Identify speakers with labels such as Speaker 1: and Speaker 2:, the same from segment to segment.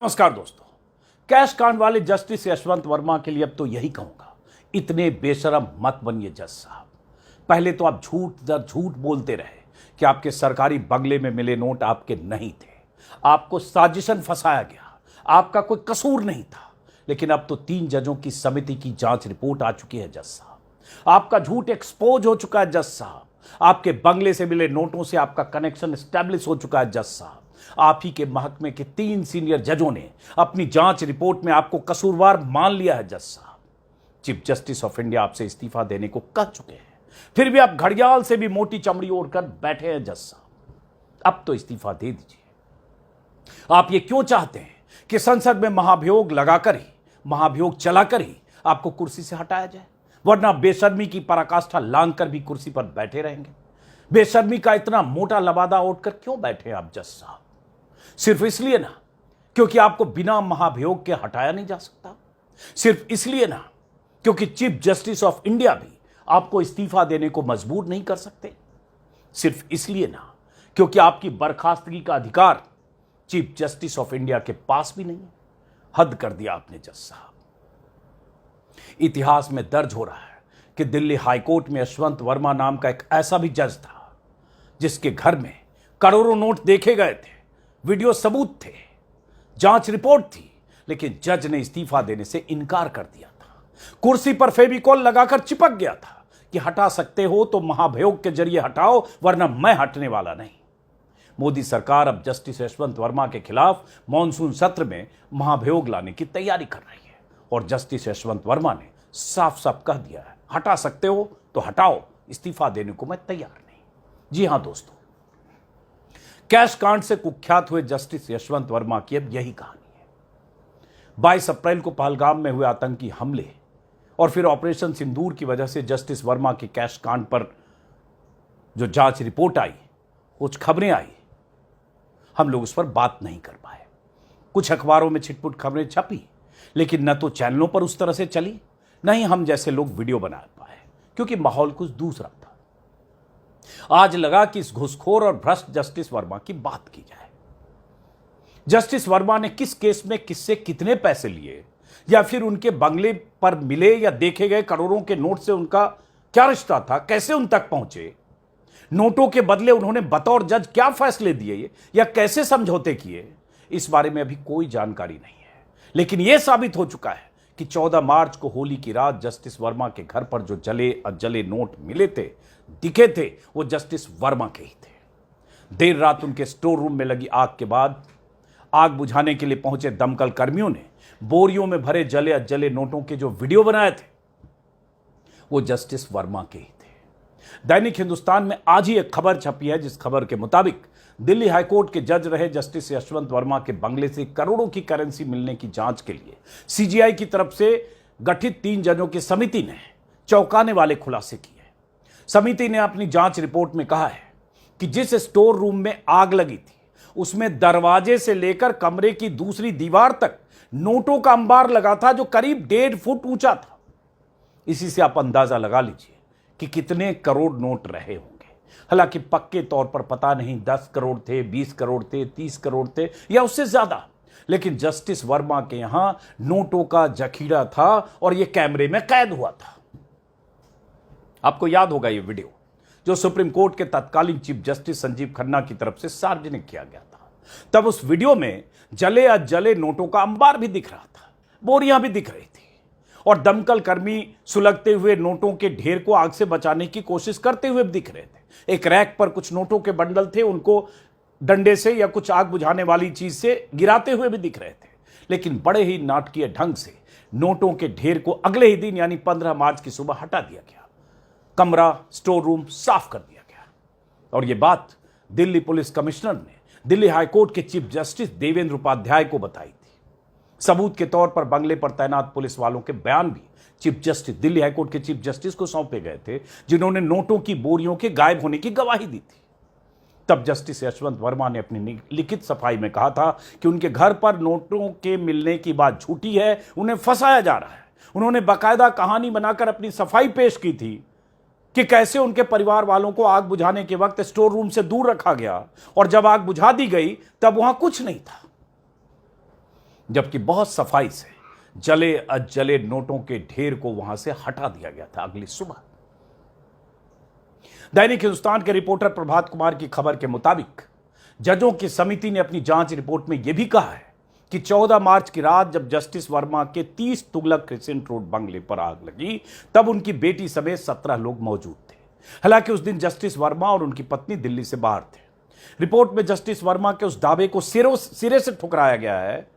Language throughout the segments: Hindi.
Speaker 1: नमस्कार दोस्तों। कैश कांड वाले जस्टिस यशवंत वर्मा के लिए अब तो यही कहूंगा, इतने बेशरम मत बनिए जज साहब। पहले तो आप झूठ दर झूठ बोलते रहे कि आपके सरकारी बंगले में मिले नोट आपके नहीं थे, आपको साजिशन फंसाया गया, आपका कोई कसूर नहीं था। लेकिन अब तो 3 जजों की समिति की जांच रिपोर्ट आ चुकी है जज साहब। आपका झूठ एक्सपोज हो चुका है जज साहब। आपके बंगले से मिले नोटों से आपका कनेक्शन एस्टैब्लिश हो चुका है जज साहब। आप ही के महकमे के 3 सीनियर जजों ने अपनी जांच रिपोर्ट में आपको कसूरवार मान लिया है जज साहब। चीफ जस्टिस ऑफ इंडिया आपसे इस्तीफा देने को कह चुके हैं, फिर भी आप घड़ियाल से भी मोटी चमड़ी ओढ़कर बैठे हैं जज साहब। अब तो इस्तीफा दे दीजिए। आप ये क्यों चाहते हैं कि संसद में महाभियोग लगाकर ही, महाभियोग चलाकर ही आपको कुर्सी से हटाया जाए, वरना बेशर्मी की पराकाष्ठा लांघ कर भी कुर्सी पर बैठे रहेंगे? बेशर्मी का इतना मोटा लबादा ओढ़कर क्यों बैठे आप जज साहब? सिर्फ इसलिए ना क्योंकि आपको बिना महाभियोग के हटाया नहीं जा सकता? सिर्फ इसलिए ना क्योंकि चीफ जस्टिस ऑफ इंडिया भी आपको इस्तीफा देने को मजबूर नहीं कर सकते? सिर्फ इसलिए ना क्योंकि आपकी बर्खास्तगी का अधिकार चीफ जस्टिस ऑफ इंडिया के पास भी नहीं है? हद कर दिया आपने जज साहब। इतिहास में दर्ज हो रहा है कि दिल्ली हाईकोर्ट में यशवंत वर्मा नाम का एक ऐसा भी जज था जिसके घर में करोड़ों नोट देखे गए थे, वीडियो सबूत थे, जांच रिपोर्ट थी, लेकिन जज ने इस्तीफा देने से इनकार कर दिया था। कुर्सी पर फेविकॉल लगाकर चिपक गया था कि हटा सकते हो तो महाभियोग के जरिए हटाओ, वरना मैं हटने वाला नहीं। मोदी सरकार अब जस्टिस यशवंत वर्मा के खिलाफ मॉनसून सत्र में महाभियोग लाने की तैयारी कर रही है और जस्टिस यशवंत वर्मा ने साफ साफ कह दिया है, हटा सकते हो तो हटाओ, इस्तीफा देने को मैं तैयार नहीं। जी हां दोस्तों, कैश कांड से कुख्यात हुए जस्टिस यशवंत वर्मा की अब यही कहानी है। 22 अप्रैल को पहलगाम में हुए आतंकी हमले और फिर ऑपरेशन सिंदूर की वजह से जस्टिस वर्मा के कैश कांड पर जो जांच रिपोर्ट आई, कुछ खबरें आई, हम लोग उस पर बात नहीं कर पाए। कुछ अखबारों में छिटपुट खबरें छपी, लेकिन न तो चैनलों पर उस तरह से चली, न ही हम जैसे लोग वीडियो बना पाए, क्योंकि माहौल कुछ दूसरा था। आज लगा कि इस घुसखोर और भ्रष्ट जस्टिस वर्मा की बात की जाए। जस्टिस वर्मा ने किस केस में किससे कितने पैसे लिए, या फिर उनके बंगले पर मिले या देखे गए करोड़ों के नोट से उनका क्या रिश्ता था, कैसे उन तक पहुंचे, नोटों के बदले उन्होंने बतौर जज क्या फैसले दिए या कैसे समझौते किए, इस बारे में अभी कोई जानकारी नहीं है। लेकिन यह साबित हो चुका है कि 14 मार्च को होली की रात जस्टिस वर्मा के घर पर जो जले अजले नोट मिले थे, दिखे थे, वो जस्टिस वर्मा के ही थे। देर रात उनके स्टोर रूम में लगी आग के बाद आग बुझाने के लिए पहुंचे दमकल कर्मियों ने बोरियों में भरे जले अजले नोटों के जो वीडियो बनाए थे, वो जस्टिस वर्मा के ही थे। दैनिक हिंदुस्तान में आज ही एक खबर छपी है, जिस खबर के मुताबिक दिल्ली हाईकोर्ट के जज रहे जस्टिस यशवंत वर्मा के बंगले से करोड़ों की करेंसी मिलने की जांच के लिए सीजीआई की तरफ से गठित 3 जजों की समिति ने चौंकाने वाले खुलासे किए। समिति ने अपनी जांच रिपोर्ट में कहा है कि जिस स्टोर रूम में आग लगी थी, उसमें दरवाजे से लेकर कमरे की दूसरी दीवार तक नोटों का अंबार लगा था, जो करीब 1.5 फुट ऊंचा था। इसी से आप अंदाजा लगा लीजिए कि कितने करोड़ नोट रहे होंगे। हालांकि पक्के तौर पर पता नहीं 10 करोड़ थे, 20 करोड़ थे, 30 करोड़ थे या उससे ज्यादा, लेकिन जस्टिस वर्मा के यहां नोटों का जखीरा था और यह कैमरे में कैद हुआ था। आपको याद होगा ये वीडियो, जो सुप्रीम कोर्ट के तत्कालीन चीफ जस्टिस संजीव खन्ना की तरफ से सार्वजनिक किया गया था। तब उस वीडियो में जले अजले नोटों का अंबार भी दिख रहा था, बोरियां भी दिख रही थी, और दमकल कर्मी सुलगते हुए नोटों के ढेर को आग से बचाने की कोशिश करते हुए भी दिख रहे थे। एक रैक पर कुछ नोटों के बंडल थे, उनको डंडे से या कुछ आग बुझाने वाली चीज से गिराते हुए भी दिख रहे थे। लेकिन बड़े ही नाटकीय ढंग से नोटों के ढेर को अगले ही दिन यानी 15 मार्च की सुबह हटा दिया गया। कमरा, स्टोर रूम साफ कर दिया गया। और यह बात दिल्ली पुलिस कमिश्नर ने दिल्ली हाईकोर्ट के चीफ जस्टिस देवेंद्र उपाध्याय को बताई थी। सबूत के तौर पर बंगले पर तैनात पुलिस वालों के बयान भी चीफ जस्टिस, दिल्ली हाईकोर्ट के चीफ जस्टिस को सौंपे गए थे, जिन्होंने नोटों की बोरियों के गायब होने की गवाही दी थी। तब जस्टिस यशवंत वर्मा ने अपनी लिखित सफाई में कहा था कि उनके घर पर नोटों के मिलने की बात झूठी है, उन्हें फंसाया जा रहा है। उन्होंने बाकायदा कहानी बनाकर अपनी सफाई पेश की थी कि कैसे उनके परिवार वालों को आग बुझाने के वक्त स्टोर रूम से दूर रखा गया और जब आग बुझा दी गई तब वहां कुछ नहीं था। जबकि बहुत सफाई से जले अजले नोटों के ढेर को वहां से हटा दिया गया था अगली सुबह। दैनिक हिंदुस्तान के रिपोर्टर प्रभात कुमार की खबर के मुताबिक जजों की समिति ने अपनी जांच रिपोर्ट में यह भी कहा है कि 14 मार्च की रात जब जस्टिस वर्मा के 30 तुगलक क्रिसेंट रोड बंगले पर आग लगी तब उनकी बेटी समेत 17 लोग मौजूद थे। हालांकि उस दिन जस्टिस वर्मा और उनकी पत्नी दिल्ली से बाहर थे। रिपोर्ट में जस्टिस वर्मा के उस दावे को सिरे से ठुकराया गया है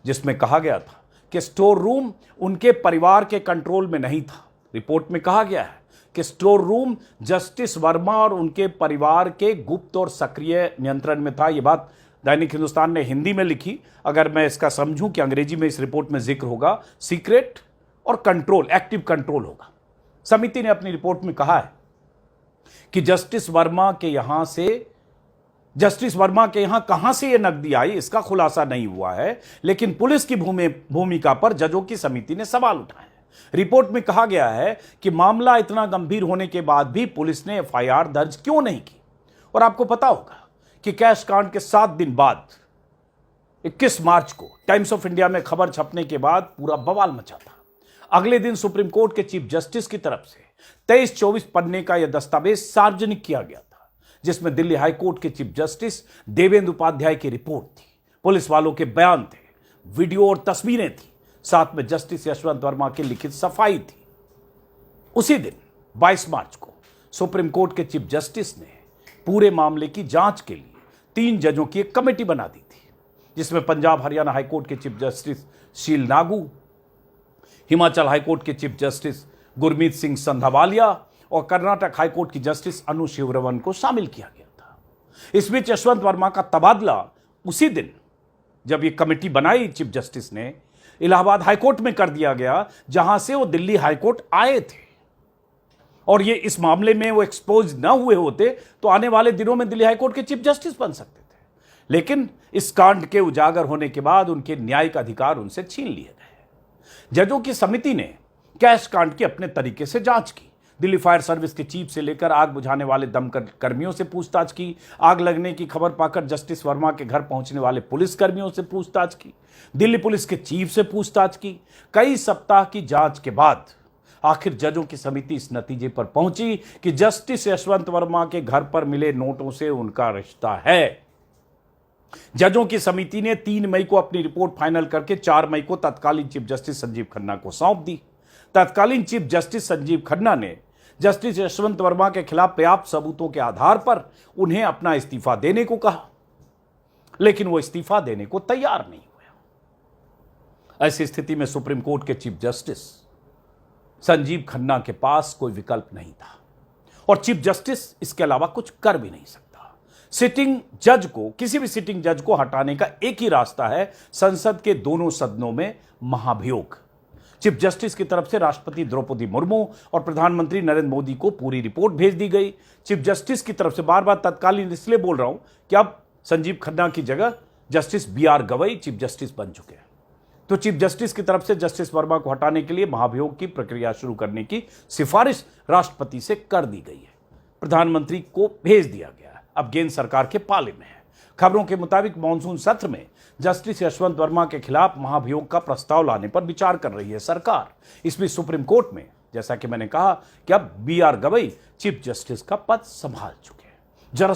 Speaker 1: जिसमें कहा गया था कि स्टोर रूम उनके परिवार के कंट्रोल में नहीं था। रिपोर्ट में कहा गया है कि स्टोर रूम जस्टिस वर्मा और उनके परिवार के गुप्त और सक्रिय नियंत्रण में था। यह बात दैनिक हिंदुस्तान ने हिंदी में लिखी। अगर मैं इसका समझूं कि अंग्रेजी में इस रिपोर्ट में जिक्र होगा सीक्रेट और कंट्रोल, एक्टिव कंट्रोल होगा। समिति ने अपनी रिपोर्ट में कहा है कि जस्टिस वर्मा के यहां कहां से यह नकदी आई इसका खुलासा नहीं हुआ है, लेकिन पुलिस की भूमिका पर जजों की समिति ने सवाल उठाए। रिपोर्ट में कहा गया है कि मामला इतना गंभीर होने के बाद भी पुलिस ने एफआईआर दर्ज क्यों नहीं की। और आपको पता होगा कि कैश कांड के 7 दिन बाद 21 मार्च को टाइम्स ऑफ इंडिया में खबर छपने के बाद पूरा बवाल मचा था। अगले दिन सुप्रीम कोर्ट के चीफ जस्टिस की तरफ से 23-24 पन्ने का यह दस्तावेज सार्वजनिक किया गया था, जिसमें दिल्ली हाई कोर्ट के चीफ जस्टिस देवेंद्र उपाध्याय की रिपोर्ट थी, पुलिस वालों के बयान थे, वीडियो और तस्वीरें थी, साथ में जस्टिस यशवंत वर्मा की लिखित सफाई थी। उसी दिन 22 मार्च को सुप्रीम कोर्ट के चीफ जस्टिस ने पूरे मामले की जांच के लिए 3 जजों की एक कमेटी बना दी थी, जिसमें पंजाब हरियाणा हाईकोर्ट के चीफ जस्टिस शील नागू, हिमाचल हाईकोर्ट के चीफ जस्टिस गुरमीत सिंह संधावालिया और कर्नाटक हाईकोर्ट की जस्टिस अनु शिवरमन को शामिल किया गया था। इस बीच यशवंत वर्मा का तबादला उसी दिन जब यह कमेटी बनाई चीफ जस्टिस ने इलाहाबाद हाईकोर्ट में कर दिया गया, जहां से वो दिल्ली हाईकोर्ट आए थे। और ये इस मामले में वो एक्सपोज न हुए होते तो आने वाले दिनों में दिल्ली हाईकोर्ट के चीफ जस्टिस बन सकते थे, लेकिन इस कांड के उजागर होने के बाद उनके न्यायिक अधिकार उनसे छीन लिए गए। जजों की समिति ने कैश कांड की अपने तरीके से जांच की। दिल्ली फायर सर्विस के चीफ से लेकर आग बुझाने वाले दमकल कर्मियों से पूछताछ की। आग लगने की खबर पाकर जस्टिस वर्मा के घर पहुंचने वाले पुलिस कर्मियों से पूछताछ की। दिल्ली पुलिस के चीफ से पूछताछ की। कई सप्ताह की जांच के बाद आखिर जजों की समिति इस नतीजे पर पहुंची कि जस्टिस यशवंत वर्मा के घर पर मिले नोटों से उनका रिश्ता है। जजों की समिति ने 3 मई को अपनी रिपोर्ट फाइनल करके 4 मई को तत्कालीन चीफ जस्टिस संजीव खन्ना को सौंप दी। तत्कालीन चीफ जस्टिस संजीव खन्ना ने जस्टिस यशवंत वर्मा के खिलाफ पर्याप्त सबूतों के आधार पर उन्हें अपना इस्तीफा देने को कहा, लेकिन वो इस्तीफा देने को तैयार नहीं हुआ। ऐसी स्थिति में सुप्रीम कोर्ट के चीफ जस्टिस संजीव खन्ना के पास कोई विकल्प नहीं था और चीफ जस्टिस इसके अलावा कुछ कर भी नहीं सकता। किसी भी सिटिंग जज को हटाने का एक ही रास्ता है, संसद के दोनों सदनों में महाभियोग। चीफ जस्टिस की तरफ से राष्ट्रपति द्रौपदी मुर्मू और प्रधानमंत्री नरेंद्र मोदी को पूरी रिपोर्ट भेज दी गई। चीफ जस्टिस की तरफ से बार तत्कालीन इसलिए बोल रहा हूं कि अब संजीव खन्ना की जगह justice BR Gavai chief justice बन चुके हैं। तो चीफ जस्टिस की तरफ से जस्टिस वर्मा को हटाने के लिए महाभियोग की प्रक्रिया शुरू करने की सिफारिश राष्ट्रपति से कर दी गई है, प्रधानमंत्री को भेज दिया गया है। अब गेंद सरकार के पाले में है। खबरों के मुताबिक मानसून सत्र में जस्टिस यशवंत वर्मा के खिलाफ महाभियोग का प्रस्ताव लाने पर विचार कर रही है सरकार। इसमें सुप्रीम कोर्ट में, जैसा कि मैंने कहा, कि अब BR गवई चीफ जस्टिस का पद संभाल चुके हैं। जरा